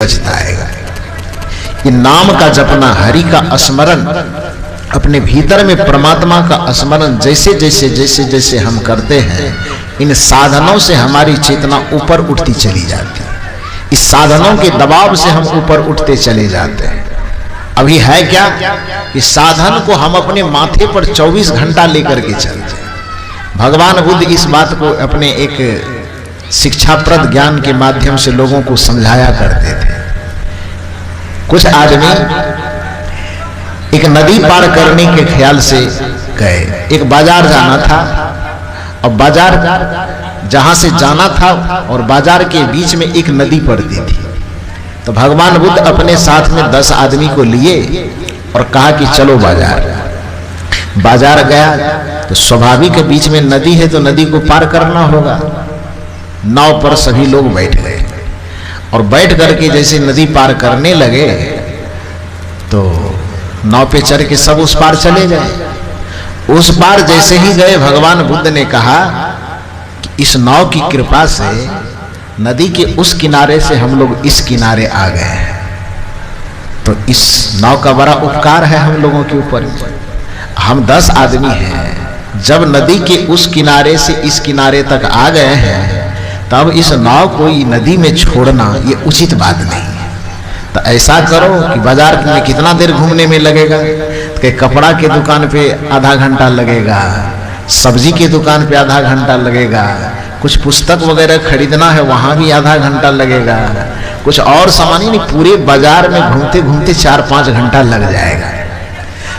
बचताएगा। ये नाम का जपना, हरि का स्मरण, अपने भीतर में परमात्मा का स्मरण जैसे जैसे जैसे जैसे हम करते हैं, इन साधनों से हमारी चेतना ऊपर उठती चली जाती है। इस साधनों के दबाव से हम ऊपर उठते चले जाते हैं। अभी है क्या कि साधन को हम अपने माथे पर 24 घंटा लेकर के चलते हैं। भगवान बुद्ध इस बात को अपने एक शिक्षाप्रद ज्ञान के माध्यम से लोगों को समझाया करते थे। कुछ आदमी एक नदी पार करने के ख्याल से गए। एक बाजार जाना था और बाजार जहां से जाना था और बाजार के बीच में एक नदी पड़ती थी। तो भगवान बुद्ध अपने साथ में 10 आदमी को लिए और कहा कि चलो बाजार। बाजार गया तो स्वाभाविक है, बीच में नदी है तो नदी को पार करना होगा। नाव पर सभी लोग बैठ गए और बैठ करके जैसे नदी पार करने लगे तो नाव पे चढ़ के सब उस पार चले गए। उस पार जैसे ही गए, भगवान बुद्ध ने कहा कि इस नाव की कृपा से नदी के उस किनारे से हम लोग इस किनारे आ गए हैं। तो इस नाव का बड़ा उपकार है हम लोगों के ऊपर। हम 10 आदमी हैं, जब नदी के उस किनारे से इस किनारे तक आ गए हैं, तब इस नाव को नदी में छोड़ना ये उचित बात नहीं है। तो ऐसा करो कि बाजार में कितना देर घूमने में लगेगा, कि कपड़ा के दुकान पे आधा घंटा लगेगा, सब्जी के दुकान पे आधा घंटा लगेगा, कुछ पुस्तक वगैरह खरीदना है वहां भी आधा घंटा लगेगा, कुछ और सामान नहीं, पूरे बाजार में घूमते घूमते 4-5 घंटा लग जाएगा।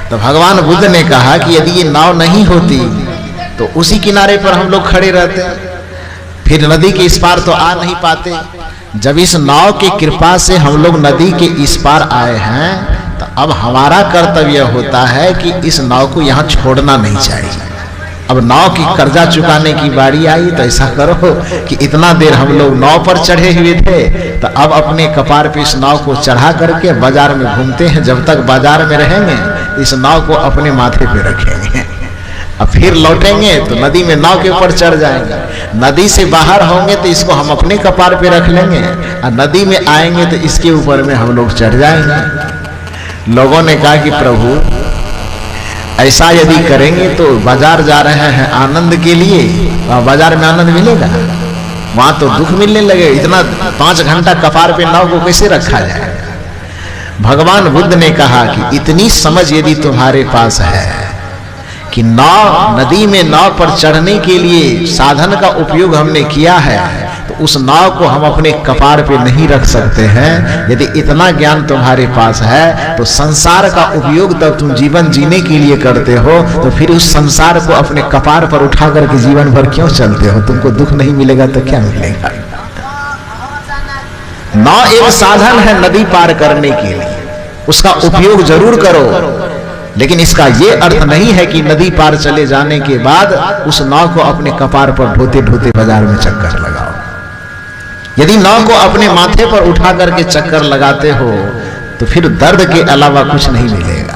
तो भगवान बुद्ध ने कहा कि यदि ये नाव नहीं होती तो उसी किनारे पर हम लोग खड़े रहते, फिर नदी के इस पार तो आ नहीं पाते। जब इस नाव की कृपा से हम लोग नदी के इस पार आए हैं, तो अब हमारा कर्तव्य होता है कि इस नाव को यहाँ छोड़ना नहीं चाहिए। अब नाव की कर्जा चुकाने की बारी आई, तो ऐसा करो कि इतना देर हम लोग नाव पर चढ़े हुए थे, तो अब अपने कपार पे इस नाव को चढ़ा करके बाजार में घूमते हैं। जब तक बाजार में रहेंगे इस नाव को अपने माथे पे रखेंगे, अब फिर लौटेंगे तो नदी में नाव के ऊपर चढ़ जाएंगे। नदी से बाहर होंगे तो इसको हम अपने कपार पे रख लेंगे, और नदी में आएंगे तो इसके ऊपर में हम लोग चढ़ जाएंगे। लोगों ने कहा कि प्रभु ऐसा यदि करेंगे तो बाजार जा रहे हैं आनंद के लिए, वहां बाजार में आनंद मिलेगा, वहां तो दुख मिलने लगे। इतना 5 घंटा कपार पे नाव को कैसे रखा जाएगा? भगवान बुद्ध ने कहा कि इतनी समझ यदि तुम्हारे पास है कि नाव, नदी में नाव पर चढ़ने के लिए साधन का उपयोग हमने किया है, तो उस नाव को हम अपने कपार पे नहीं रख सकते हैं। यदि इतना ज्ञान तुम्हारे पास है तो संसार का उपयोग तब तुम जीवन जीने के लिए करते हो, तो फिर उस संसार को अपने कपार पर उठा करके जीवन भर क्यों चलते हो? तुमको दुख नहीं मिलेगा तो क्या मिलेगा? नाव एक साधन है नदी पार करने के लिए, उसका उपयोग जरूर करो, लेकिन इसका यह अर्थ नहीं है कि नदी पार चले जाने के बाद उस नाव को अपने कपार पर ढोते ढोते बाजार में चक्कर लगाओ। यदि नाव को अपने माथे पर उठा करके चक्कर लगाते हो तो फिर दर्द के अलावा कुछ नहीं मिलेगा,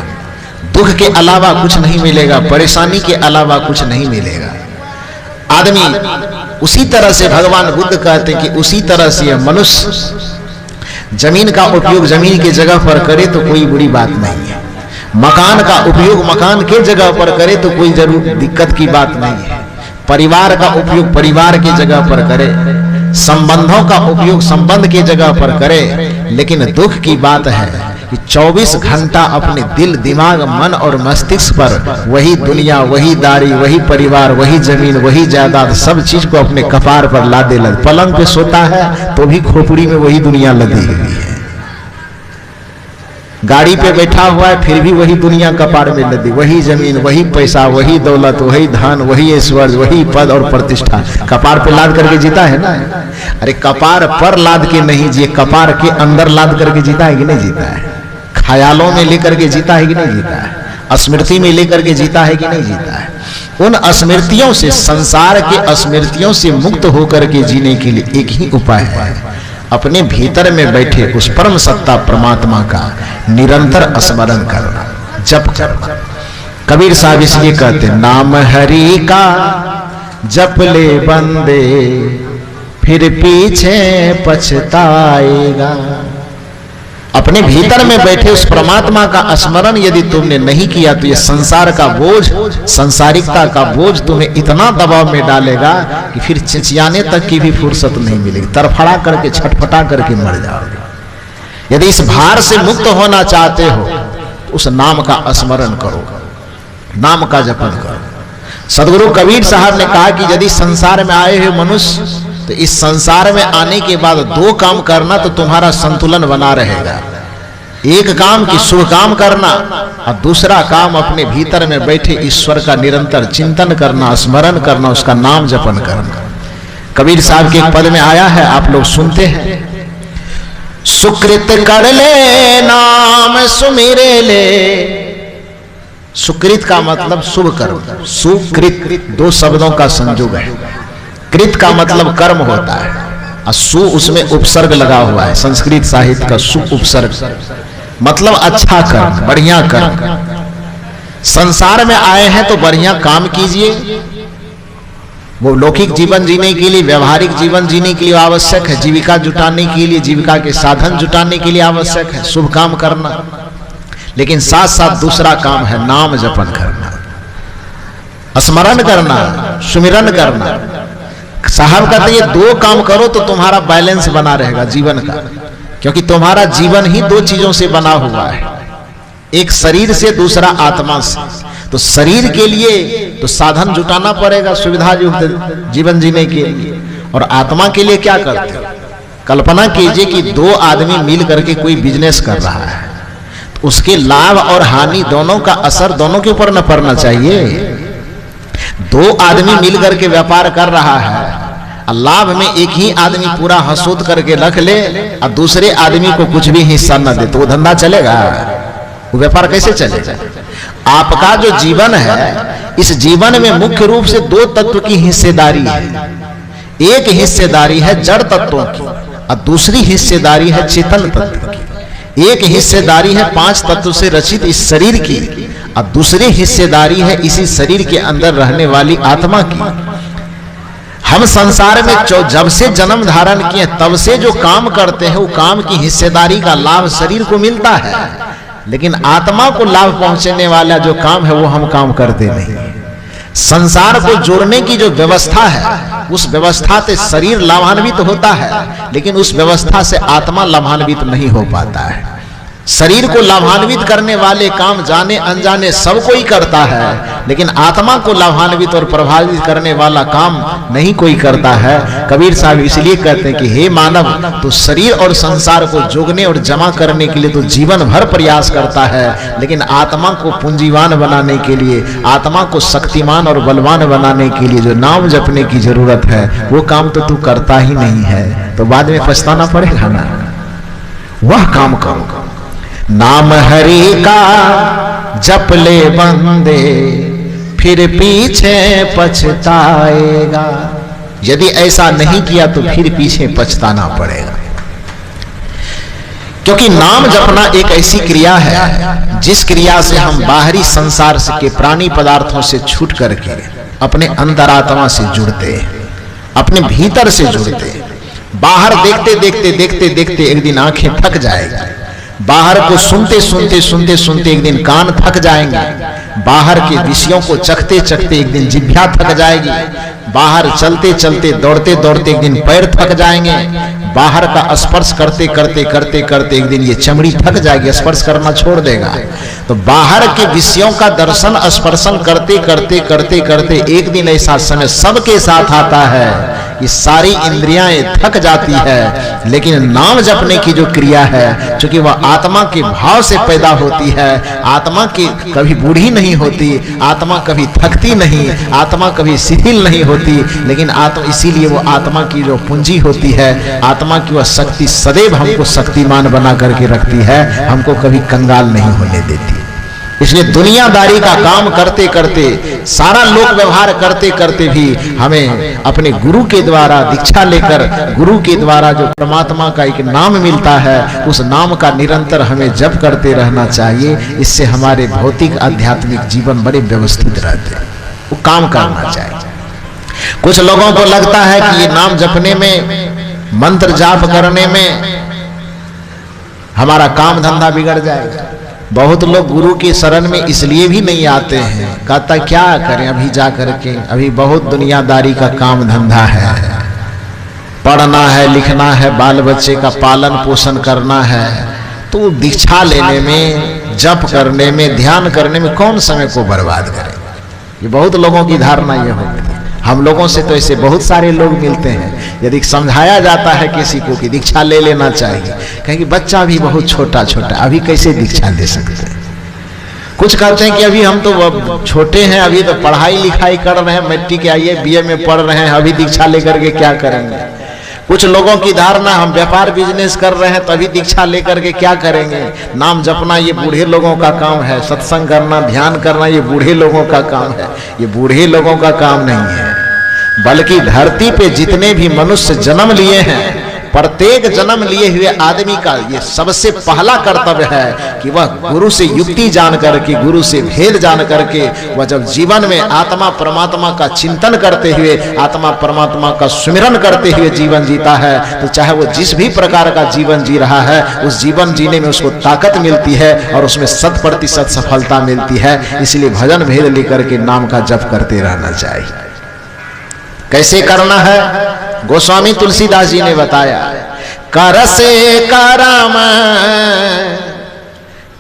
दुख के अलावा कुछ नहीं मिलेगा, परेशानी के अलावा कुछ नहीं मिलेगा। आदमी उसी तरह से, भगवान बुद्ध कहते हैं कि उसी तरह से मनुष्य जमीन का उपयोग जमीन की जगह पर करे तो कोई बुरी बात नहीं है, मकान का उपयोग मकान के जगह पर करे तो कोई जरूर दिक्कत की बात नहीं है, परिवार का उपयोग परिवार की जगह पर करे, संबंधों का उपयोग संबंध की जगह पर करे। लेकिन दुख की बात है कि 24 घंटा अपने दिल, दिमाग, मन और मस्तिष्क पर वही दुनिया, वही दारी, वही परिवार, वही जमीन, वही जायदाद, सब चीज को अपने कपार पर लादे लग। पलंग पे सोता है तो भी खोपड़ी में वही दुनिया लदी हुई है, गाड़ी पे बैठा हुआ है फिर भी वही दुनिया कपार में लदी, वही जमीन, वही पैसा, वही दौलत, वही धन, वही ऐश्वर्य, वही पद और प्रतिष्ठा कपार पे लाद करके जीता है ना। अरे कपार पर लाद के नहीं जिए, कपार के अंदर लाद करके जीता है कि नहीं जीता है? ख्यालों में लेकर के जीता है कि नहीं जीता है? स्मृति में लेकर के जीता है कि नहीं जीता है? उन स्मृतियों से, संसार के स्मृतियों से मुक्त होकर के जीने के लिए एक ही उपाय है, अपने भीतर में बैठे उस परम सत्ता परमात्मा का निरंतर स्मरण करना, जप करना। कबीर साहब इसलिए कहते, नाम हरि का जप ले बंदे फिर पीछे पछताएगा। अपने भीतर में बैठे उस परमात्मा का स्मरण यदि तुमने नहीं किया तो ये संसार का बोझ, संसारिकता का बोझ तुम्हें इतना दबाव में डालेगा कि फिर चिंचियाने तक की भी फुर्सत नहीं मिलेगी, तरफड़ा करके छटपटा करके मर जाओगे। यदि इस भार से मुक्त होना चाहते हो तो उस नाम का स्मरण करो, नाम का जपन करो। सदगुरु कबीर साहब ने कहा कि यदि संसार में आए हुए मनुष्य तो इस संसार में आने के बाद दो काम करना तो तुम्हारा संतुलन बना रहेगा। एक काम की शुभ काम करना और दूसरा काम अपने भीतर में बैठे ईश्वर का निरंतर चिंतन करना, स्मरण करना, उसका नाम जपन करना। कबीर साहब के एक पद में आया है, आप लोग सुनते हैं, सुकृत कर ले नाम सुमिरे ले। सुकृत का मतलब शुभ कर्म, सुकृत दो शब्दों का संयोग है। कृत का मतलब कर्म होता है और सु उसमें उपसर्ग लगा हुआ है, संस्कृत साहित्य का सु उपसर्ग मतलब अच्छा कर्म, बढ़िया कर्म। संसार में आए हैं तो बढ़िया काम कीजिए। वो लौकिक जीवन जीने के लिए, व्यवहारिक जीवन जीने के लिए आवश्यक है, जीविका जुटाने के लिए, जीविका के साधन जुटाने के लिए आवश्यक है शुभ काम करना। लेकिन साथ साथ दूसरा काम है नाम जपन करना, स्मरण करना, सुमिरन करना। साहब कहते ये दो काम करो तो तुम्हारा बैलेंस बना रहेगा जीवन का, क्योंकि तुम्हारा जीवन ही दो चीजों से बना हुआ है, एक शरीर से, दूसरा आत्मा से। तो शरीर के लिए तो साधन जुटाना पड़ेगा सुविधा युक्त जीवन जीने के लिए, और आत्मा के लिए क्या करते हो? कल्पना कीजिए कि दो आदमी मिल करके कोई बिजनेस कर रहा है, तो उसके लाभ और हानि दोनों का असर दोनों के ऊपर न पड़ना चाहिए। दो आदमी मिल करके व्यापार कर रहा है, लाभ में एक ही आदमी पूरा हसूद करके रख ले और दूसरे आदमी को कुछ भी हिस्सा न दे, तो वो धंधा चलेगा? वो व्यापार कैसे चलेगा? आपका जो जीवन है, इस जीवन में मुख्य रूप से दो तत्व की हिस्सेदारी है। एक हिस्सेदारी है जड़ तत्वों की और दूसरी हिस्सेदारी है चेतन तत्व की। एक हिस्सेदारी है पांच तत्व से रचित इस शरीर की और दूसरी हिस्सेदारी है इसी शरीर के अंदर रहने वाली आत्मा की। हम संसार में जब से जन्म धारण किए तब से जो काम करते हैं वो काम की हिस्सेदारी का लाभ शरीर को मिलता है, लेकिन आत्मा को लाभ पहुंचने वाला जो काम है वो हम काम करते नहीं। संसार को जोड़ने की जो व्यवस्था है उस व्यवस्था से शरीर लाभान्वित होता है, लेकिन उस व्यवस्था से आत्मा लाभान्वित नहीं हो पाता है। शरीर को लाभान्वित करने वाले काम जाने अनजाने सब कोई करता है, लेकिन आत्मा को लाभान्वित और प्रभावित करने वाला काम नहीं कोई करता है। कबीर साहब इसलिए कहते हैं कि हे मानव, तो शरीर और संसार को जोड़ने और जमा करने के लिए तो जीवन भर प्रयास करता है, लेकिन आत्मा को पूंजीवान बनाने के लिए, आत्मा को शक्तिमान और बलवान बनाने के लिए जो नाम जपने की जरूरत है वो काम तो तू करता ही नहीं है, तो बाद में पछताना पड़ेगा ना। वह काम करो, नाम हरि का जप ले बंदे फिर पीछे पछताएगा। यदि ऐसा नहीं किया तो फिर पीछे पछताना पड़ेगा, क्योंकि नाम जपना एक ऐसी क्रिया है जिस क्रिया से हम बाहरी संसार के प्राणी पदार्थों से छूट करके अपने अंतरात्मा से जुड़ते हैं, अपने भीतर से जुड़ते हैं। बाहर देखते देखते देखते देखते एक दिन आंखें थक जाएगी, बाहर को सुनते सुनते सुनते सुनते एक दिन कान थक जाएंगे, बाहर के विषयों को चखते चखते एक दिन जिह्वा थक जाएगी, बाहर चलते चलते दौड़ते दौड़ते एक दिन पैर थक जाएंगे, बाहर का स्पर्श करते करते करते करते एक दिन ये चमड़ी थक जाएगी, स्पर्श करना छोड़ देगा। तो बाहर के विषयों का दर्शन स्पर्शन करते करते करते करते एक दिन ऐसा समय सबके साथ आता है कि सारी इंद्रियां थक जाती है, लेकिन नाम जपने की जो क्रिया है, चूंकि वह आत्मा के भाव से पैदा होती है, आत्मा की कभी बूढ़ी नहीं होती, आत्मा कभी थकती नहीं, आत्मा कभी शिथिल नहीं होती, लेकिन आत्मा इसीलिए वो आत्मा की जो पूंजी होती है, आत्मा की वह शक्ति सदैव हमको शक्तिमान बना करके रखती है, हमको कभी कंगाल नहीं होने देती। इसलिए दुनियादारी का काम करते करते, सारा लोक व्यवहार करते करते भी हमें अपने गुरु के द्वारा दीक्षा लेकर, गुरु के द्वारा जो परमात्मा का एक नाम मिलता है, उस नाम का निरंतर हमें जप करते रहना चाहिए। इससे हमारे भौतिक आध्यात्मिक जीवन बड़े व्यवस्थित रहते हैं, वो काम करना चाहिए। कुछ लोगों को लगता है कि ये नाम जपने में, मंत्र जाप करने में हमारा काम धंधा बिगड़ जाएगा। बहुत लोग गुरु की शरण में इसलिए भी नहीं आते हैं, कहता क्या करें अभी जा करके, अभी बहुत दुनियादारी का काम धंधा है, पढ़ना है, लिखना है, बाल बच्चे का पालन पोषण करना है, तो दीक्षा लेने में, जप करने में, ध्यान करने में कौन समय को बर्बाद करे। ये बहुत लोगों की धारणा ये होती है। हम लोगों से तो ऐसे बहुत सारे लोग मिलते हैं, यदि समझाया जाता है किसी को कि दीक्षा ले लेना चाहिए, कहेंगे बच्चा भी बहुत छोटा छोटा, अभी कैसे दीक्षा ले सकते हैं। कुछ कहते हैं कि अभी हम तो छोटे हैं, अभी तो पढ़ाई लिखाई कर रहे हैं, मैट्रिक के आइए बीए में पढ़ रहे हैं, अभी दीक्षा लेकर के क्या करेंगे। कुछ लोगों की धारणा हम व्यापार बिजनेस कर रहे हैं तो अभी दीक्षा लेकर के क्या करेंगे, नाम जपना ये बूढ़े लोगों का काम है, सत्संग करना, ध्यान करना ये बूढ़े लोगों का काम है। ये बूढ़े लोगों का काम नहीं है, बल्कि धरती पे जितने भी मनुष्य जन्म लिए हैं, प्रत्येक जन्म लिए हुए आदमी का ये सबसे पहला कर्तव्य है कि वह गुरु से युक्ति जान करके, गुरु से भेद जान करके, वह जब जीवन में आत्मा परमात्मा का चिंतन करते हुए, आत्मा परमात्मा का सुमिरन करते हुए जीवन जीता है, तो चाहे वो जिस भी प्रकार का जीवन जी रहा है, उस जीवन जीने में उसको ताकत मिलती है और उसमें 100% सफलता मिलती है। इसलिए भजन भेद लेकर के नाम का जप करते रहना चाहिए। कैसे करना है, गोस्वामी तुलसीदास जी ने बताया, कर से करम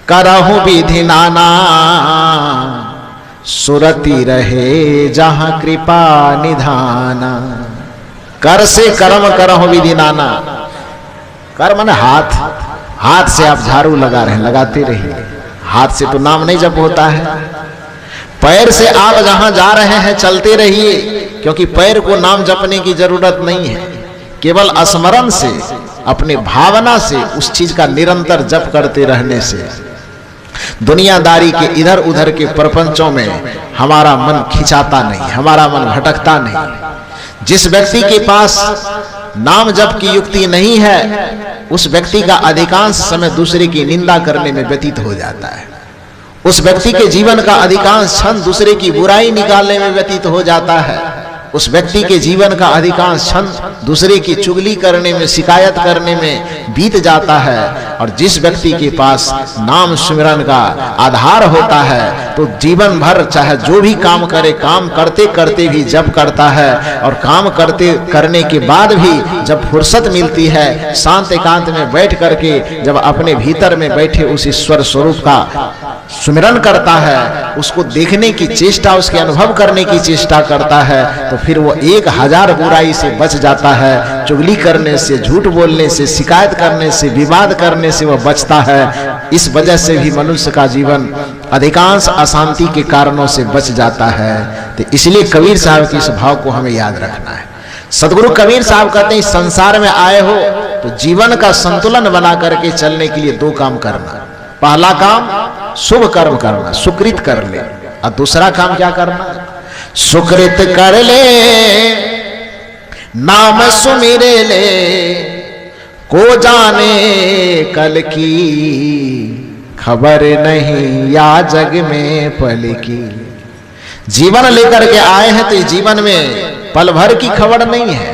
करहु विधि नाना, सुरति रहे जहां कृपा निधाना। कर से कर्म करहु विधि नाना, कर माने हाथ, हाथ से आप झाड़ू लगा रहे हैं, लगाते रहिए, हाथ से तो नाम नहीं जप होता है। पैर से आप जहां जा रहे हैं चलते रहिए, क्योंकि पैर को नाम जपने की जरूरत नहीं है, केवल स्मरण से, अपने भावना से, उस चीज का निरंतर जप करते रहने से दुनियादारी के इधर उधर के प्रपंचों में हमारा मन खिंचाता नहीं, हमारा मन भटकता नहीं। जिस व्यक्ति के पास नाम जप की युक्ति नहीं है, उस व्यक्ति का अधिकांश समय दूसरे की निंदा करने में व्यतीत हो जाता है। उस व्यक्ति के जीवन का अधिकांश क्षण दूसरे की बुराई निकालने में व्यतीत हो जाता है। उस व्यक्ति के जीवन का अधिकांश क्षण दूसरे की चुगली करने में, शिकायत करने में बीत जाता है। और जिस व्यक्ति के पास नाम सुमिरन का आधार होता है, तो जीवन भर चाहे जो भी काम करे, काम करते करते भी जप करता है, और काम करने के बाद भी जब फुर्सत मिलती है, शांत एकांत में बैठ करके जब अपने भीतर में बैठे उस ईश्वर स्वरूप का सुमिरन करता है, उसको देखने की चेष्टा, उसके अनुभव करने की चेष्टा करता है, तो फिर वो 1000 बुराई से बच जाता है। चुगली करने से, झूठ बोलने से, शिकायत करने से, विवाद करने से वह बचता है। इस वजह से भी मनुष्य का जीवन अधिकांश अशांति के कारणों से बच जाता है। तो इसलिए कबीर साहब के इस भाव को हमें याद रखना है। सदगुरु कबीर साहब कहते हैं, संसार में आए हो तो जीवन का संतुलन बना करके चलने के लिए 2 काम करना। पहला काम शुभ कर्म करना, सुकृत कर ले, और दूसरा काम क्या करना, सुकृत कर ले, नाम सुमिरे ले, को जाने कल की, खबर नहीं या जग में पल की। जीवन लेकर के आए हैं तो जीवन में पल भर की खबर नहीं है,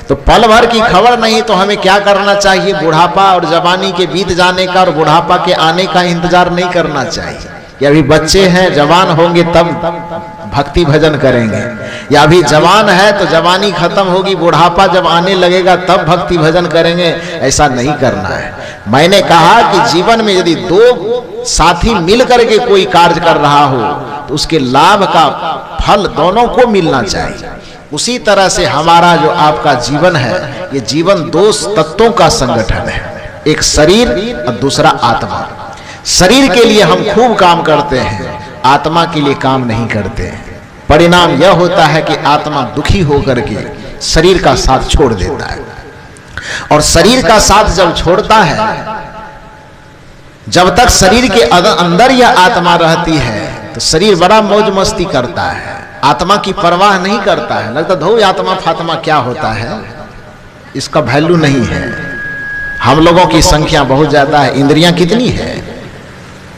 तो पल भर की खबर नहीं तो हमें क्या करना चाहिए, बुढ़ापा और जवानी के बीत जाने का और बुढ़ापा के आने का इंतजार नहीं करना चाहिए कि अभी बच्चे हैं, जवान होंगे तब भक्ति भजन करेंगे, या अभी जवान है तो जवानी खत्म होगी, बुढ़ापा जब आने लगेगा तब भक्ति भजन करेंगे। ऐसा नहीं करना है। मैंने कहा कि जीवन में यदि 2 साथी मिलकर के कोई कार्य कर रहा हो तो उसके लाभ का फल दोनों को मिलना चाहिए। उसी तरह से हमारा जो आपका जीवन है, ये जीवन 2 तत्वों का संगठन है, एक शरीर और दूसरा आत्मा। शरीर के लिए हम खूब काम करते हैं, आत्मा के लिए काम नहीं करते हैं। परिणाम यह होता है कि आत्मा दुखी होकर के शरीर का साथ छोड़ देता है, और शरीर का साथ जब छोड़ता है, जब तक शरीर के अंदर यह आत्मा रहती है तो शरीर बड़ा मौज मस्ती करता है, आत्मा की परवाह नहीं करता है। लगता धो आत्मा फात्मा क्या होता है, इसका वैल्यू नहीं है। हम लोगों की संख्या बहुत ज्यादा है। इंद्रियां कितनी है?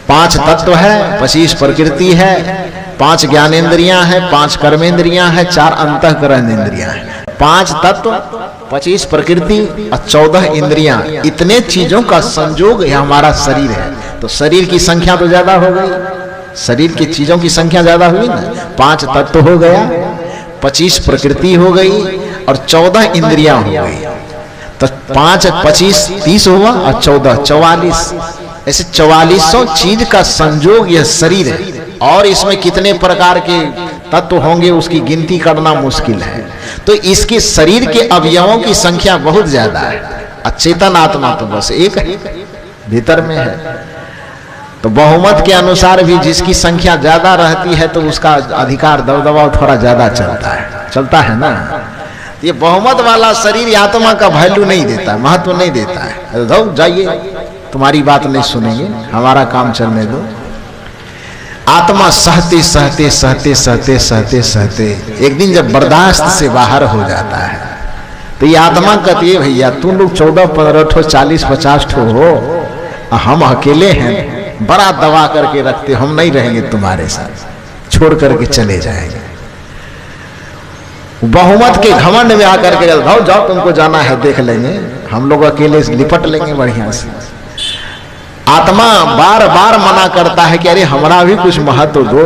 5 तत्व है, 25 प्रकृति है, 5 ज्ञानेंद्रियां हैं, 5 कर्मेंद्रियां हैं, 4 अंतःकरण इंद्रियां हैं। 5 तत्व, 25 प्रकृति और 14 इंद्रियां, इतने चीजों का संयोग यह हमारा शरीर है। तो शरीर की संख्या तो ज्यादा हो गई, शरीर की चीजों की संख्या ज्यादा हुई ना। 5 तत्व हो गया, 25 प्रकृति हो गई और 14 इंद्रियां हो गई। तो 5 25 30 हुआ और 14 44, ऐसे 4400 चीज का संयोग यह शरीर है। और इसमें कितने प्रकार के तत्व होंगे उसकी गिनती करना मुश्किल है। तो इसके शरीर के अवयवों की संख्या बहुत ज्यादा है। अचेतन आत्मा तो बस एक है, भीतर में है। तो बहुमत के अनुसार भी जिसकी संख्या ज्यादा रहती है तो उसका अधिकार दबदबाव थोड़ा ज्यादा चलता है ना। ये बहुमत वाला शरीर आत्मा का वैल्यू नहीं देता, महत्व नहीं देता है। जाओ जाइए, तुम्हारी बात नहीं सुनेंगे, हमारा काम चलने दो। आत्मा सहते सहते सहते सहते सहते सहते एक दिन जब बर्दाश्त से बाहर हो जाता है तो ये आत्मा कहती है भैया तुम लोग 14 15 ठो 40 50 ठो हो, हम अकेले हैं, बड़ा दबा करके रखते, हम नहीं रहेंगे तुम्हारे साथ, छोड़ करके चले जाएंगे। बहुमत के घमंड में आकर के जाओ जाओ तुमको जाना है देख लेंगे, हम लोग अकेले लिपट लेंगे बढ़िया से। आत्मा बार बार मना करता है कि अरे हमारा भी कुछ महत्व दो,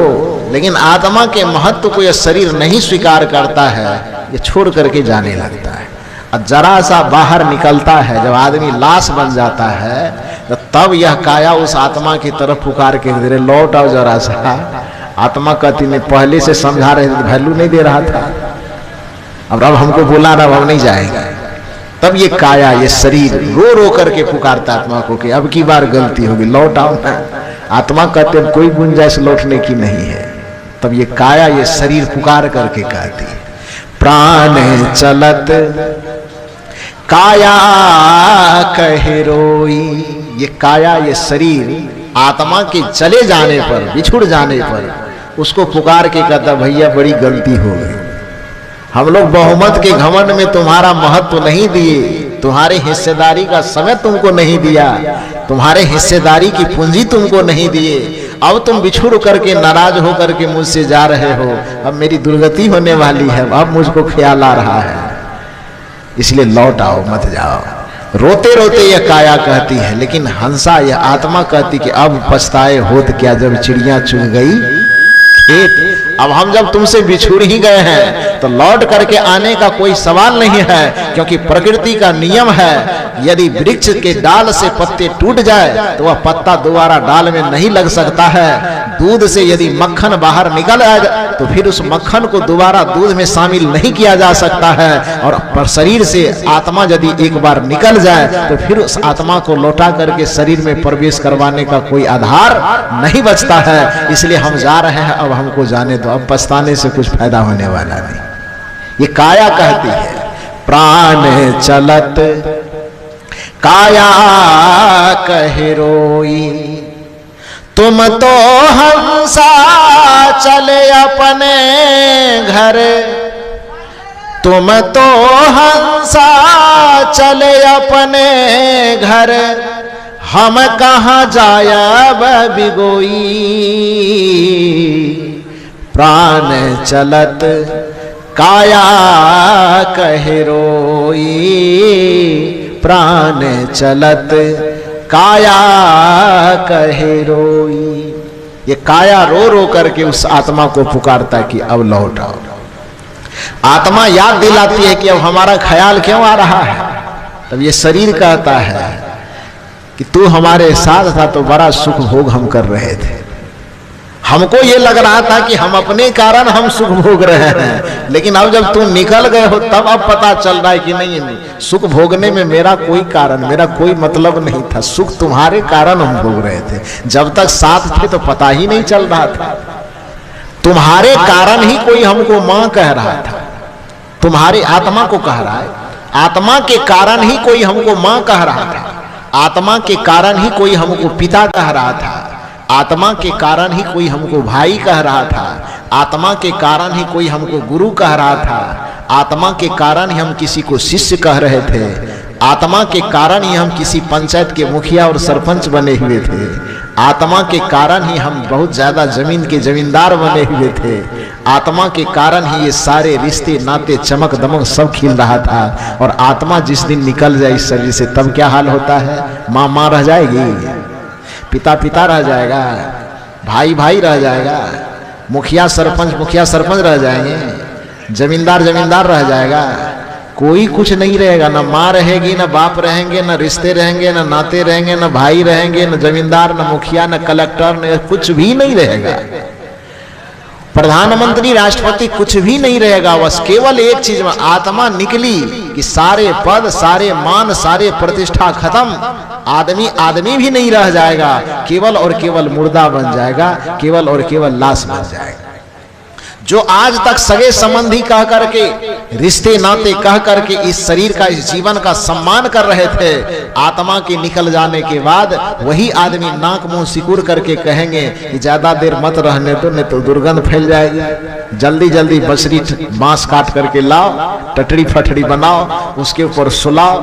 लेकिन आत्मा के महत्व को यह शरीर नहीं स्वीकार करता है, ये छोड़ करके जाने लगता है। और जरा सा बाहर निकलता है, जब आदमी लाश बन जाता है तो तब यह काया उस आत्मा की तरफ पुकार के दे लौट आओ जरा सा। आत्मा कहती मैं पहले से समझा रहे थे, वैल्यू नहीं दे रहा था, अब हमको बोला रहा हम नहीं जाएंगे। तब ये काया ये शरीर रो रो करके पुकारता आत्मा को कि अब की बार गलती होगी, लौट आओ ना। आत्मा कहते हैं कोई गुंजाइश लौटने की नहीं है। तब ये काया ये शरीर पुकार करके कहती है प्राण चलत काया कहे रोई। ये काया ये शरीर आत्मा के चले जाने पर, बिछुड़ जाने पर उसको पुकार के कहता भैया बड़ी गलती हो गई, हम लोग बहुमत के घमंड में तुम्हारा महत्व नहीं दिए, तुम्हारे हिस्सेदारी का समय तुमको नहीं दिया, तुम्हारे हिस्सेदारी की पूंजी तुमको नहीं दिए। अब तुम बिछुड़ करके नाराज हो करके मुझसे जा रहे हो, अब मेरी दुर्गति होने वाली है, अब मुझको ख्याल आ रहा है, इसलिए लौट आओ मत जाओ। रोते रोते यह काया कहती है, लेकिन हंसा यह आत्मा कहती कि अब पछताए होत क्या जब चिड़िया चुग गई खेत। अब हम जब तुमसे बिछुड़ ही गए हैं तो लौट करके आने का कोई सवाल नहीं है, क्योंकि प्रकृति का नियम है यदि वृक्ष के डाल से पत्ते टूट जाए तो वह पत्ता दोबारा डाल में नहीं लग सकता है। दूध से यदि मक्खन बाहर निकल आए तो फिर उस मक्खन को दोबारा दूध में शामिल नहीं किया जा सकता है। और शरीर से आत्मा यदि एक बार निकल जाए तो फिर उस आत्मा को लौटा करके शरीर में प्रवेश करवाने का कोई आधार नहीं बचता है। इसलिए हम जा रहे हैं, अब हमको जाने दो, अब पछताने से कुछ फायदा होने वाला नहीं। ये काया कहती है प्राण चलत काया कहे रोई। तुम तो हंसा चले अपने घर, तुम तो हंसा चले अपने घर, हम कहाँ जायब बिगोई। प्राण चलत काया कहे रोई, प्राण चलत काया कहे रोई। ये काया रो रो करके उस आत्मा को पुकारता कि अब लौट आओ। आत्मा याद दिलाती है कि अब हमारा ख्याल क्यों आ रहा है। तब ये शरीर कहता है कि तू हमारे साथ था तो बड़ा सुख भोग हम कर रहे थे, हमको ये लग रहा था कि हम अपने कारण हम सुख भोग रहे हैं, लेकिन अब जब तुम निकल गए हो तब अब पता चल रहा है कि नहीं, सुख भोगने में मेरा कोई कारण, मेरा कोई मतलब नहीं था, सुख तुम्हारे कारण हम भोग रहे थे। जब तक साथ थे तो पता ही नहीं चल रहा था। तुम्हारे कारण ही कोई हमको मां कह रहा था, तुम्हारे आत्मा को कह रहा है, आत्मा के कारण ही कोई हमको मां कह रहा था, आत्मा के कारण ही कोई हमको पिता कह रहा था, आत्मा के कारण ही कोई हमको भाई कह रहा था, आत्मा के कारण ही कोई हमको गुरु कह रहा था, आत्मा के कारण ही हम किसी को शिष्य कह रहे थे, आत्मा के कारण ही हम किसी पंचायत के मुखिया और सरपंच बने हुए थे। आत्मा के कारण ही हम बहुत ज्यादा जमीन के जमींदार बने हुए थे। आत्मा के कारण ही ये सारे रिश्ते नाते चमक दमक सब खिल रहा था। और आत्मा जिस दिन निकल जाए इस शरीर से तब क्या हाल होता है? माँ माँ रह जाएगी, पिता पिता रह जाएगा, भाई भाई रह जाएगा, मुखिया सरपंच रह जाएंगे, जमींदार जमींदार रह जाएगा, कोई कुछ नहीं रहेगा। ना माँ रहेगी, ना बाप रहेंगे, ना रिश्ते रहेंगे, ना नाते रहेंगे, ना भाई रहेंगे, ना जमींदार, ना मुखिया, ना कलेक्टर, ना कुछ भी नहीं रहेगा। प्रधानमंत्री राष्ट्रपति कुछ भी नहीं रहेगा। बस केवल एक चीज में आत्मा निकली कि सारे पद, सारे मान, सारे प्रतिष्ठा खत्म। आदमी आदमी भी नहीं रह जाएगा, केवल और केवल मुर्दा बन जाएगा, केवल और केवल लाश बन जाएगा। जो आज तक सगे संबंधी कह करके, रिश्ते नाते कह करके इस शरीर का, इस जीवन का सम्मान कर रहे थे, आत्मा के निकल जाने के बाद वही आदमी नाक मुंह सिकुड़ करके कहेंगे कि ज्यादा देर मत रहने दो, नहीं तो दुर्गंध फैल जाएगी। जल्दी जल्दी बसरी बांस काट करके लाओ, टटड़ी फटड़ी बनाओ, उसके ऊपर सुलाओ।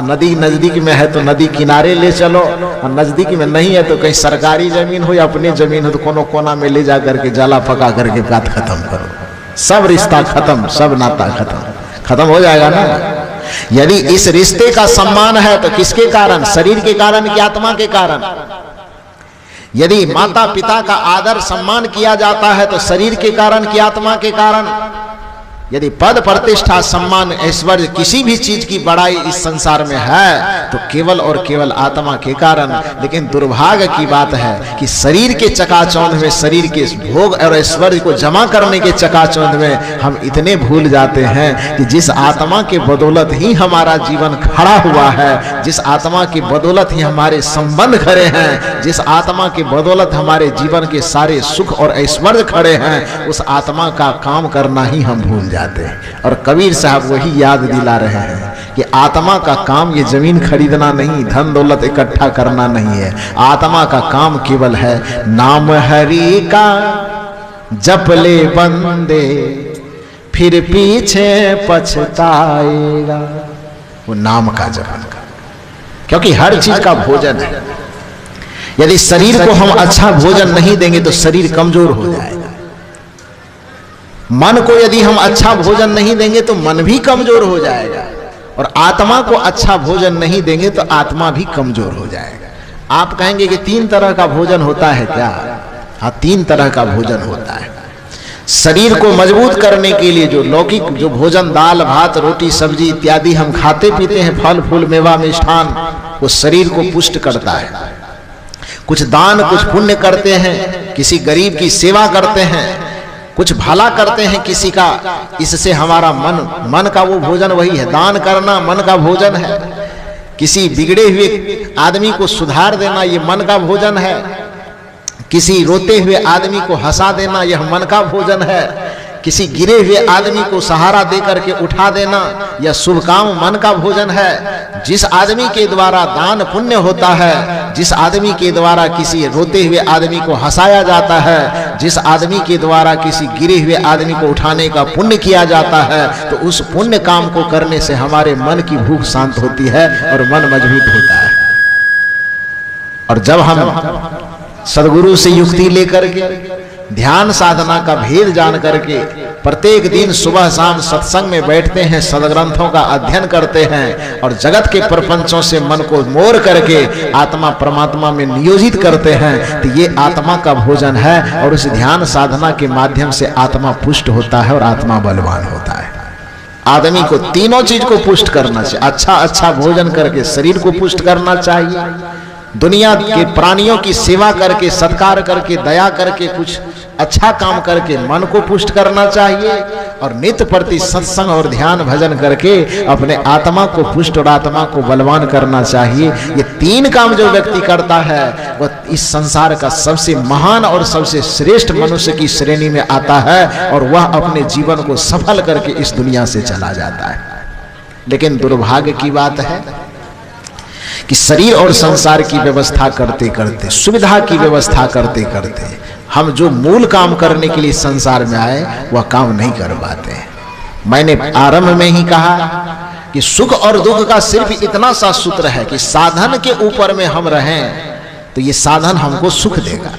नदी नजदीक में है तो नदी किनारे ले चलो, और नजदीक में नहीं है तो कहीं सरकारी जमीन हो या अपनी जमीन हो तो कोनो कोना में ले जा करके जाला पका करके बात खत्म करो। सब रिश्ता खत्म, सब नाता खत्म हो जाएगा ना। यदि इस रिश्ते का सम्मान है तो किसके कारण? शरीर के कारण कि आत्मा के कारण? यदि माता पिता का आदर सम्मान किया जाता है तो शरीर के कारण कि आत्मा के कारण? यदि पद प्रतिष्ठा सम्मान ऐश्वर्य किसी भी चीज की बड़ाई इस संसार में है तो केवल और केवल आत्मा के कारण। लेकिन दुर्भाग्य की बात है कि शरीर के चकाचौंध में, शरीर के भोग और ऐश्वर्य को जमा करने के चकाचौंध में हम इतने भूल जाते हैं कि जिस आत्मा के बदौलत ही हमारा जीवन खड़ा हुआ है, जिस आत्मा की बदौलत ही हमारे संबंध खड़े हैं, जिस आत्मा की बदौलत हमारे जीवन के सारे सुख और ऐश्वर्य खड़े हैं, उस आत्मा का काम करना ही हम भूल जाते हैं। और कबीर साहब वही याद दिला रहे हैं कि आत्मा का काम ये जमीन खरीदना नहीं, धन दौलत इकट्ठा करना नहीं है। आत्मा का काम केवल है नाम हरि का जप ले बंदे, फिर पीछे पछताएगा। वो नाम का जपन का, क्योंकि हर चीज का भोजन है। यदि शरीर को हम अच्छा भोजन नहीं देंगे तो शरीर कमजोर हो जाएगा। मन को यदि हम अच्छा भोजन नहीं देंगे तो मन भी कमजोर हो जाएगा। और आत्मा को अच्छा भोजन नहीं देंगे तो आत्मा भी कमजोर हो जाएगा। आप कहेंगे कि 3 तरह का भोजन होता है क्या? हाँ, 3 तरह का भोजन होता है। शरीर को मजबूत करने के लिए जो लौकिक जो भोजन, दाल भात रोटी सब्जी इत्यादि हम खाते पीते हैं, फल फूल मेवा मिष्ठान, वो शरीर को पुष्ट करता है। कुछ दान कुछ पुण्य करते हैं, किसी गरीब की सेवा करते हैं, कुछ भला करते हैं किसी का, इससे हमारा मन का वो भोजन वही है। दान करना मन का भोजन है। किसी बिगड़े हुए आदमी को सुधार देना ये मन का भोजन है। किसी रोते हुए आदमी को हंसा देना यह मन का भोजन है। किसी गिरे हुए आदमी को सहारा देकर के उठा देना यह शुभ काम मन का भोजन है। जिस आदमी के द्वारा दान पुण्य होता है, जिस आदमी के द्वारा किसी रोते हुए आदमी को हंसाया जाता है, जिस आदमी के द्वारा किसी गिरे हुए आदमी को उठाने का पुण्य किया जाता है, तो उस पुण्य काम को करने से हमारे मन की भूख शांत होती है और मन मजबूत होता है। और जब हम सदगुरु से युक्ति लेकर के, ध्यान साधना का भेद जान करके प्रत्येक दिन सुबह शाम सत्संग में बैठते हैं, सदग्रंथों का अध्ययन करते हैं और जगत के प्रपंचों से मन को मोड़ करके आत्मा परमात्मा में नियोजित करते हैं, तो ये आत्मा का भोजन है। और उस ध्यान साधना के माध्यम से आत्मा पुष्ट होता है और आत्मा बलवान होता है। आदमी को तीनों चीज को पुष्ट करना चाहिए। अच्छा भोजन करके शरीर को पुष्ट करना चाहिए, दुनिया के प्राणियों की सेवा करके, सत्कार करके, दया करके, कुछ अच्छा काम करके मन को पुष्ट करना चाहिए, और नित्य प्रति सत्संग और ध्यान भजन करके अपने आत्मा को पुष्ट और आत्मा को बलवान करना चाहिए। ये 3 काम जो व्यक्ति करता है वह इस संसार का सबसे महान और सबसे श्रेष्ठ मनुष्य की श्रेणी में आता है, और वह अपने जीवन को सफल करके इस दुनिया से चला जाता है। लेकिन दुर्भाग्य की बात है कि शरीर और संसार की व्यवस्था करते करते, सुविधा की व्यवस्था करते करते हम जो मूल काम करने के लिए संसार में आए वह काम नहीं कर पाते। मैंने आरंभ में ही कहा कि सुख और दुख का सिर्फ इतना सा सूत्र है कि साधन के ऊपर में हम रहें तो ये साधन हमको सुख देगा,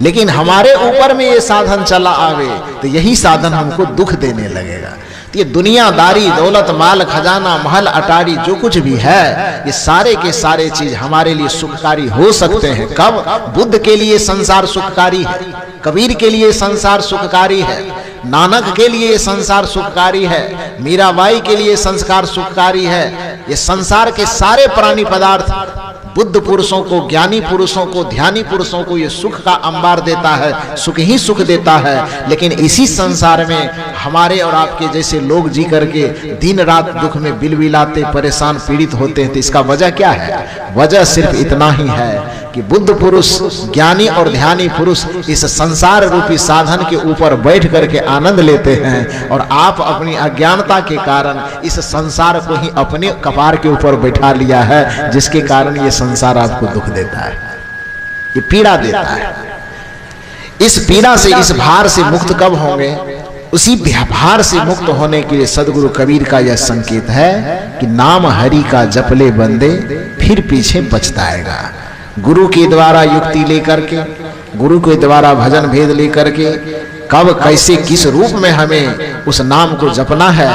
लेकिन हमारे ऊपर में ये साधन चला आवे तो यही साधन हमको दुख देने लगेगा। तो ये दुनियादारी, दौलत, माल, खजाना, महल, अटारी जो कुछ भी है, ये सारे के सारे चीज हमारे लिए सुखकारी हो सकते हैं। कब? बुद्ध के लिए संसार सुखकारी है, कबीर के लिए संसार सुखकारी है, नानक के लिए संसार सुखकारी है, मीराबाई के लिए संस्कार सुखकारी है। ये संसार के सारे प्राणी पदार्थ बुद्ध पुरुषों को, ज्ञानी पुरुषों को, ध्यानी पुरुषों को ये सुख का अंबार देता है, सुख ही सुख देता है। लेकिन इसी संसार में हमारे और आपके जैसे लोग जी करके दिन रात दुख में बिलबिलाते, परेशान, पीड़ित होते हैं। तो इसका वजह क्या है? वजह सिर्फ इतना ही है कि बुद्ध पुरुष, ज्ञानी और ध्यानी पुरुष इस संसार रूपी साधन के ऊपर बैठ करके आनंद लेते हैं, और आप अपनी अज्ञानता के कारण इस संसार को ही अपने कपार के ऊपर बैठा लिया है, जिसके कारण ये संसार आपको दुख देता है, ये पीड़ा देता है। इस पीड़ा से, इस भार से मुक्त कब होंगे? उसी भार से मुक्त होने के लिए सदगुरु कबीर का यह संकेत है कि नाम हरि का जपले बंदे फिर पीछे पछताएगा। गुरु के द्वारा युक्ति लेकर के, गुरु के द्वारा भजन भेद लेकर के कब, कैसे, किस रूप में हमें उस नाम को जपना है,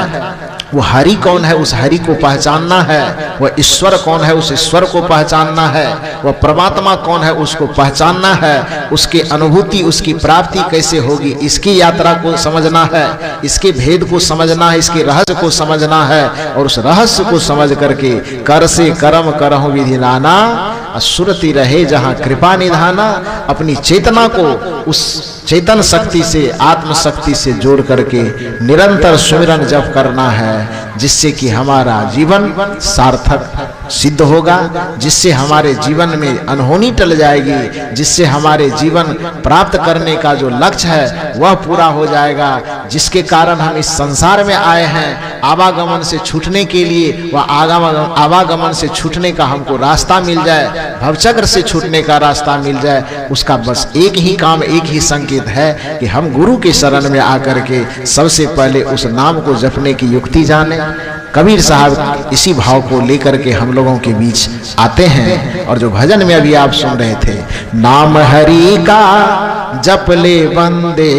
वो हरि कौन है उस हरि को पहचानना है, वह ईश्वर कौन है उस ईश्वर को पहचानना है, वह परमात्मा कौन है उसको पहचानना है, उसकी अनुभूति, उसकी प्राप्ति कैसे होगी, इसकी यात्रा को समझना है, इसके भेद को समझना है, इसके रहस्य को समझना है, और उस रहस्य को समझ करके कर से कर्म करहु विधि नाना, सुरति रहे जहां कृपा निधाना। अपनी चेतना को उस चेतन शक्ति से, आत्म शक्ति से जोड़ करके निरंतर सुमिरन जप करना है, जिससे कि हमारा जीवन सार्थक सिद्ध होगा, जिससे हमारे जीवन में अनहोनी टल जाएगी, जिससे हमारे जीवन प्राप्त करने का जो लक्ष्य है वह पूरा हो जाएगा, जिसके कारण हम इस संसार में आए हैं आवागमन से छूटने के लिए, वह आवागमन से छूटने का हमको रास्ता मिल जाए, भवचक्र से छूटने का रास्ता मिल जाए। उसका बस एक ही काम, एक ही संकेत है कि हम गुरु के शरण में आकर के सबसे पहले उस नाम को जपने की युक्ति जाने। कबीर साहब इसी भाव को लेकर के हम लोगों के बीच आते हैं, और जो भजन में अभी आप सुन रहे थे, नाम हरि का जप ले बंदे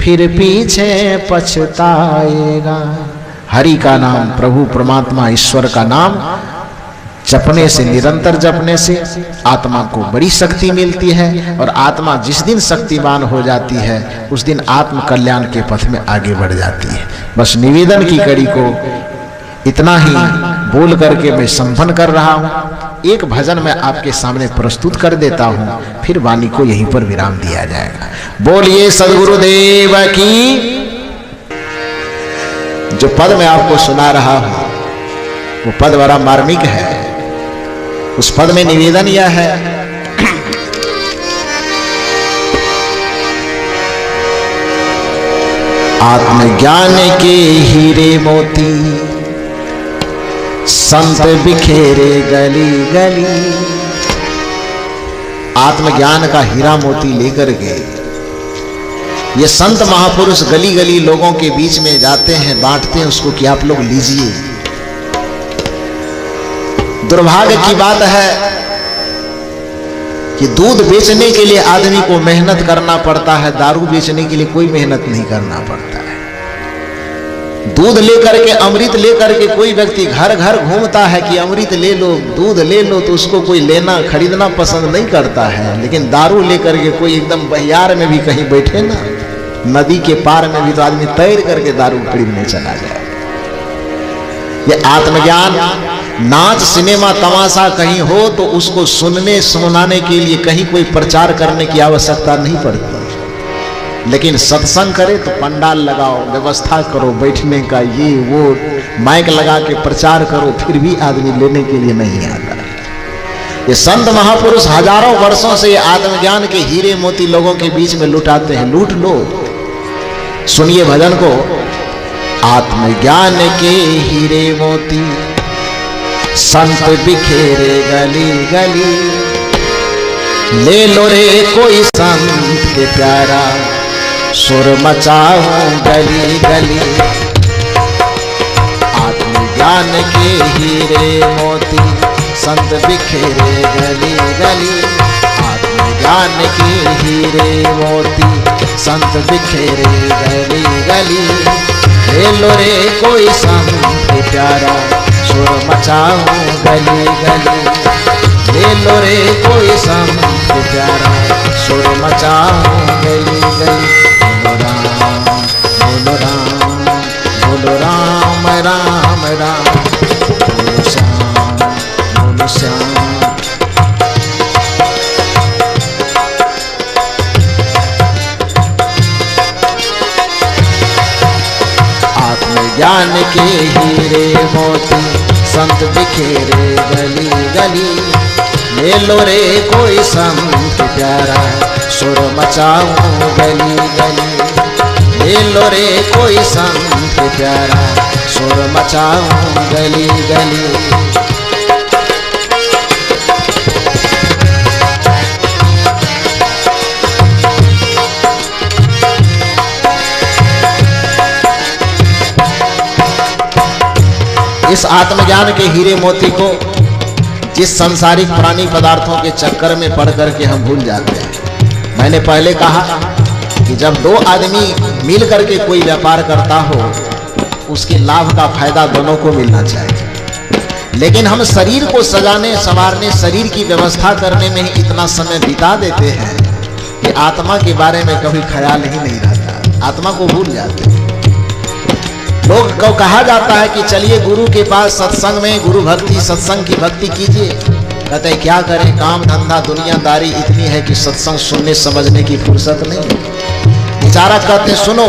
फिर पीछे पछताएगा। हरि का नाम, प्रभु परमात्मा ईश्वर का नाम जपने से, निरंतर जपने से आत्मा को बड़ी शक्ति मिलती है, और आत्मा जिस दिन शक्तिवान हो जाती है उस दिन आत्म कल्याण के पथ में आगे बढ़ जाती है। बस निवेदन की कड़ी को इतना ही बोल करके मैं संपन्न कर रहा हूं। एक भजन मैं आपके सामने प्रस्तुत कर देता हूं, फिर वाणी को यहीं पर विराम दिया जाएगा। बोलिए सद्गुरुदेव की। जो पद मैं आपको सुना रहा हूं वो पद बड़ा मार्मिक है। उस पद में निवेदन यह है, आत्मज्ञान के हीरे मोती संत बिखेरे गली गली। आत्मज्ञान का हीरा मोती लेकर के ये संत महापुरुष गली गली लोगों के बीच में जाते हैं, बांटते हैं उसको कि आप लोग लीजिए। दुर्भाग्य की बात है कि दूध बेचने के लिए आदमी को मेहनत करना पड़ता है, दारू बेचने के लिए कोई मेहनत नहीं करना पड़ता है। दूध लेकर के, अमृत लेकर के कोई व्यक्ति घर घर घूमता है कि अमृत ले लो, दूध ले लो, तो उसको कोई लेना, खरीदना पसंद नहीं करता है। लेकिन दारू लेकर के कोई एकदम बहियार में भी कहीं बैठे ना, नदी के पार में भी तो आदमी तैर करके दारू खरीदने चला जाए। ये आत्मज्ञान, नाच, सिनेमा, तमाशा कहीं हो तो उसको सुनने सुनाने के लिए कहीं कोई प्रचार करने की आवश्यकता नहीं पड़ती। लेकिन सत्संग करे तो पंडाल लगाओ, व्यवस्था करो बैठने का, ये वो माइक लगा के प्रचार करो, फिर भी आदमी लेने के लिए नहीं आता। ये संत महापुरुष हजारों वर्षों से ये आत्मज्ञान के हीरे मोती लोगों के बीच में लुटाते हैं। लूट लो। सुनिए भजन को। आत्मज्ञान के हीरे मोती संत बिखेरे गली गली, ले लो रे कोई संत के प्यारा, सुर मचाऊं गली गली। आत्मज्ञान ज्ञान के हीरे मोती संत बिखेरे गली गली। आत्मज्ञान के हीरे मोती संत बिखेरे गली गली। ले लो रे कोई संत प्यारा शोर मचाऊं गली गली। ले लो रे कोई संत प्यारा शोर मचाऊं गली गली। बोलो राम बोलो राम राम राम बोलो श्याम बोलो श्याम। आत्मज्ञान के हीरे मोती संत बिखेरे गली गली। ले लो रे कोई संत प्यारा शोर मचाऊं गली गली। ले लो रे कोई संत प्यारा शोर मचाऊं गली गली। इस आत्मज्ञान के हीरे मोती को जिस सांसारिक प्राणी पदार्थों के चक्कर में पड़ करके हम भूल जाते हैं। मैंने पहले कहा कि जब दो आदमी मिल करके कोई व्यापार करता हो उसके लाभ का फायदा दोनों को मिलना चाहिए। लेकिन हम शरीर को सजाने संवारने शरीर की व्यवस्था करने में ही इतना समय बिता देते हैं कि आत्मा के बारे में कभी ख्याल ही नहीं रहता, आत्मा को भूल जाते हैं। लोग को कहा जाता है कि चलिए गुरु के पास सत्संग में गुरु भक्ति सत्संग की भक्ति कीजिए। कहते हैं क्या करें, काम धंधा दुनियादारी इतनी है कि सत्संग सुनने समझने की फुर्सत नहीं। बेचारा कहते हैं सुनो,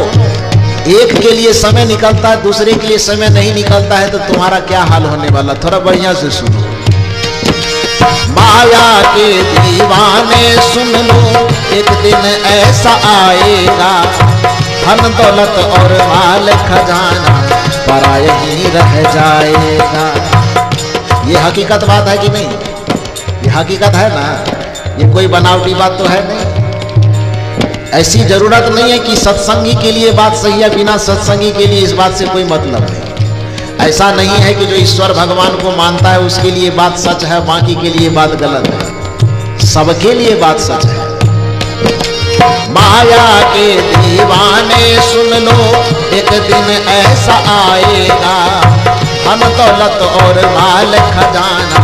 एक के लिए समय निकलता है दूसरे के लिए समय नहीं निकलता है तो तुम्हारा क्या हाल होने वाला। थोड़ा बढ़िया से सुनो। माया के दीवाने सुन लो, एक दिन ऐसा आएगा धन दौलत और माल खजाना पराया ही रह जाएगा। ये हकीकत बात है कि नहीं? ये हकीकत है ना, ये कोई बनावटी बात तो है नहीं। ऐसी जरूरत नहीं है कि सत्संगी के लिए बात सही है, बिना सत्संगी के लिए इस बात से कोई मतलब नहीं। ऐसा नहीं है कि जो ईश्वर भगवान को मानता है उसके लिए बात सच है, बाकी के लिए बात गलत है। सबके लिए बात सच है। माया के दीवाने सुन लो, एक दिन ऐसा आएगा धन दौलत और माल खजाना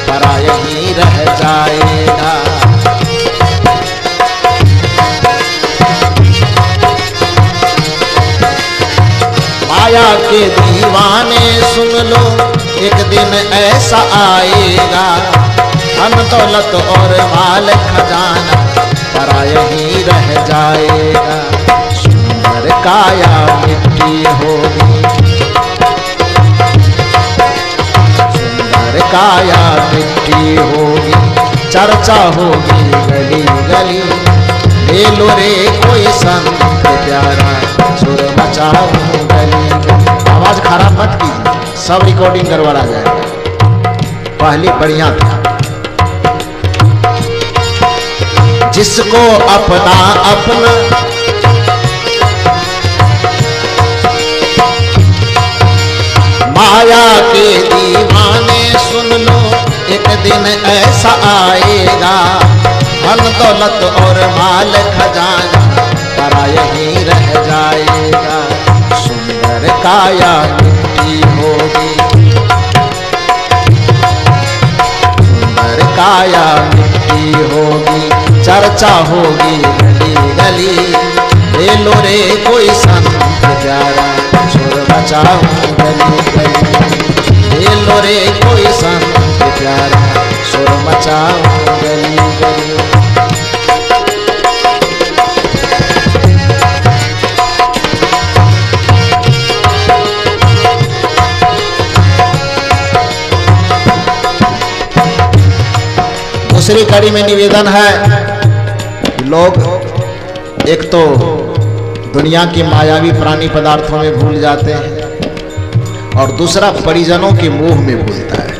पराया ही रह जाएगा। माया के दीवाने सुन लो, एक दिन ऐसा आएगा धन दौलत और माल खजाना पराया ही रह जाएगा। सुंदर काया मिट्टी होगी, सुंदर काया मिट्टी होगी, चर्चा होगी गली गली। ले लो रे कोई संत प्यारा सुर मचाऊं गली गली। आवाज खराब मत कीजिए, सब रिकॉर्डिंग करवा जाएगा। पहले बढ़िया था। जिसको अपना अपना माया के दीवाने सुन लो, एक दिन ऐसा आएगा धन दौलत और माल खजाना पराया ही रह जाएगा। सुंदर काया मिट्टी होगी, सुंदर काया मिट्टी होगी, चर्चा होगी गली गली। ले लो रे कोई संत प्यारा सुर मचाऊं गली गली। ले लो रे कोई संत प्यारा सुर मचाऊं गली गली। दूसरी कड़ी में निवेदन है, लोग एक तो दुनिया के मायावी प्राणी पदार्थों में भूल जाते हैं और दूसरा परिजनों के मोह में भूलता है।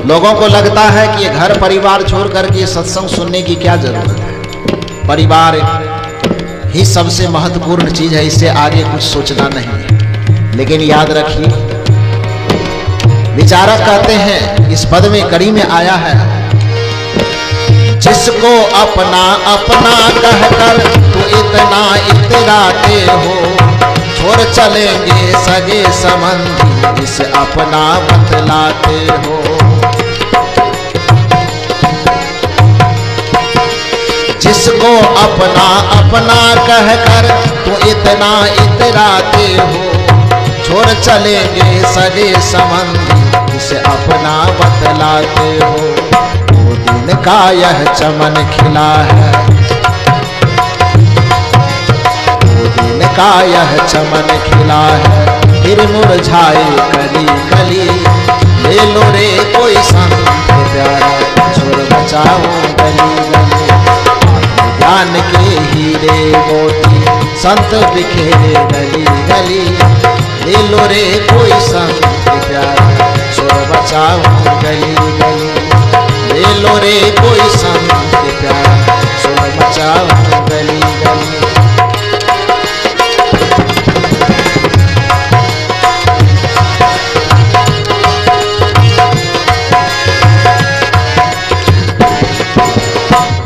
लोगों को लगता है कि ये घर परिवार छोड़ करके सत्संग सुनने की क्या जरूरत है, परिवार ही सबसे महत्वपूर्ण चीज है, इससे आगे कुछ सोचना नहीं है। लेकिन याद रखिए विचारक कहते हैं इस पद में कड़ी में आया है, जिसको अपना अपना कहकर तू इतना इतराते हो, छोड़ चलेंगे सगे संबंधी इस अपना बतलाते हो। जिसको अपना अपना कहकर तू इतना इतराते हो, छोड़ चलेंगे सगे संबंधी इसे अपना बतलाते हो। वो दिन का यह चमन खिला है, वो दिन का यह चमन खिला है, फिर मुरझाए कली कली। ले लो रे कोई संत प्यारा, छोड़ बचाओ गली गली। ज्ञान के हीरे मोती संत बिखेरे गली गली। ले लो रे कोई संत प्यारा, छोड़ बचाओ गली गली। ले लो रे कोई संत प्यारा, छोड़ बचाओ गली गली।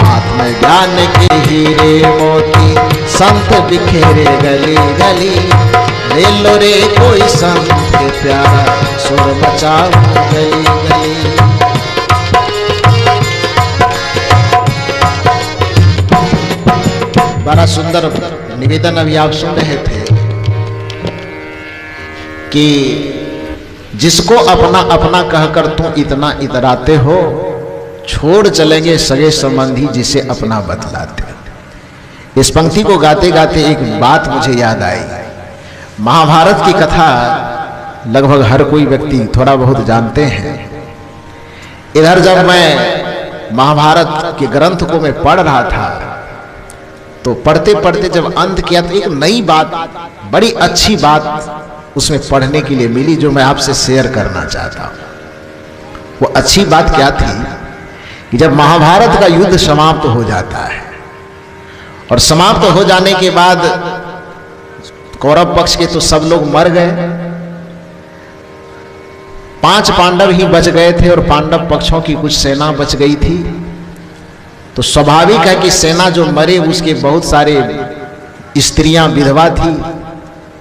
आत्मज्ञान के हीरे मोती संत बिखेरे गली गली। ले लो रे कोई संत प्यारा, छोड़ बचाओ गली गली। बड़ा सुंदर निवेदन अभी आप सुन रहे थे कि जिसको अपना अपना कहकर तुम इतना इतराते हो, छोड़ चलेंगे सगे संबंधी जिसे अपना बतलाते हो। इस पंक्ति को गाते गाते एक बात मुझे याद आई। महाभारत की कथा लगभग हर कोई व्यक्ति थोड़ा बहुत जानते हैं। इधर जब मैं महाभारत के ग्रंथ को मैं पढ़ रहा था, तो पढ़ते पढ़ते जब अंत किया तो एक नई बात, बड़ी अच्छी बात उसमें पढ़ने के लिए मिली, जो मैं आपसे शेयर करना चाहता हूं। वो अच्छी बात क्या थी कि जब महाभारत का युद्ध समाप्त हो जाता है और समाप्त हो जाने के बाद कौरव पक्ष के तो सब लोग मर गए, 5 पांडव ही बच गए थे और पांडव पक्षों की कुछ सेना बच गई थी। तो स्वाभाविक है कि सेना जो मरे उसके बहुत सारे स्त्रियां विधवा थी,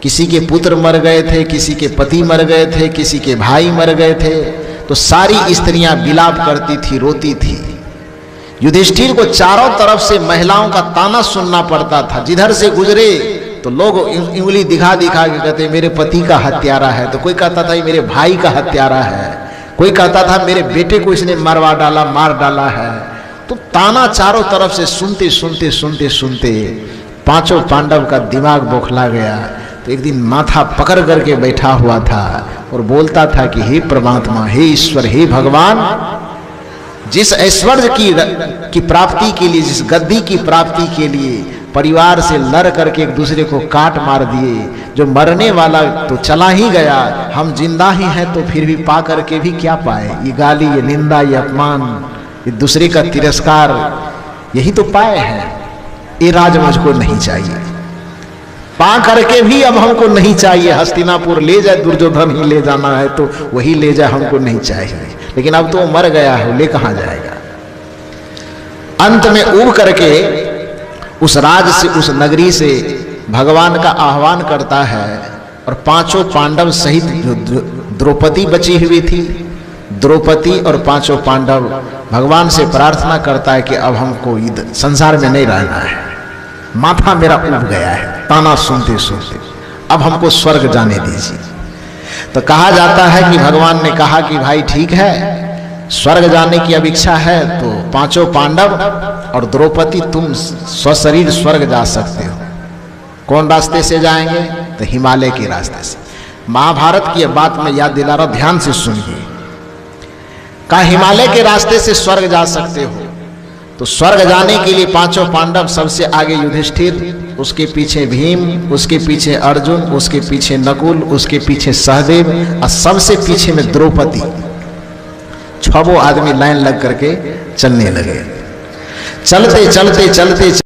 किसी के पुत्र मर गए थे, किसी के पति मर गए थे, किसी के भाई मर गए थे। तो सारी स्त्रियां विलाप करती थी, रोती थी। युधिष्ठिर को चारों तरफ से महिलाओं का ताना सुनना पड़ता था। जिधर से गुजरे तो लोग उंगली दिखा दिखा के कहते मेरे पति का हत्यारा है, तो कोई कहता था मेरे भाई का हत्यारा है, कोई कहता था मेरे बेटे को इसने मरवा डाला, मार डाला है। तो ताना चारों तरफ से सुनते सुनते सुनते सुनते पांचों पांडव का दिमाग बौखला गया। तो एक दिन माथा पकड़ करके बैठा हुआ था और बोलता था कि हे परमात्मा, हे ईश्वर, हे भगवान, जिस ऐश्वर्य की प्राप्ति के लिए, जिस गद्दी की प्राप्ति के लिए परिवार से लड़ करके एक दूसरे को काट मार दिए, जो मरने वाला तो चला ही गया, हम जिंदा ही हैं तो फिर भी पा करके भी क्या पाए? ये गाली, ये निंदा, ये अपमान, ये दूसरे का तिरस्कार, यही तो पाए हैं। ये राज मुझको नहीं चाहिए, पा करके भी अब हमको नहीं चाहिए। हस्तिनापुर ले जाए, दुर्योधन ही ले जाना है तो वही ले जाए, हमको नहीं चाहिए। लेकिन अब तो मर गया है, ले कहां जाएगा? अंत में उब करके उस राज से, उस नगरी से भगवान का आह्वान करता है और पांचों पांडव सहित जो द्रौपदी बची हुई थी, द्रौपदी और पांचों पांडव भगवान से प्रार्थना करता है कि अब हमको संसार में नहीं रहना है, माथा मेरा उब गया है ताना सुनते सुनते, अब हमको स्वर्ग जाने दीजिए। तो कहा जाता है कि भगवान ने कहा कि भाई ठीक है, स्वर्ग जाने की अब इच्छा है तो पांचों पांडव और द्रौपदी तुम स्वशरीर स्वर्ग जा सकते हो। कौन रास्ते से जाएंगे? तो हिमालय के रास्ते से। महाभारत की यह बात मैं याद दिला रहा हूं, ध्यान से सुनिए। कहा हिमालय के रास्ते से स्वर्ग जा सकते हो। तो स्वर्ग जाने के लिए पांचों पांडव, सबसे आगे युधिष्ठिर, उसके पीछे भीम, उसके पीछे अर्जुन, उसके पीछे नकुल, उसके पीछे सहदेव और सबसे पीछे में द्रौपदी। 6 आदमी लाइन लग करके चलने लगे। चलते चलते चलते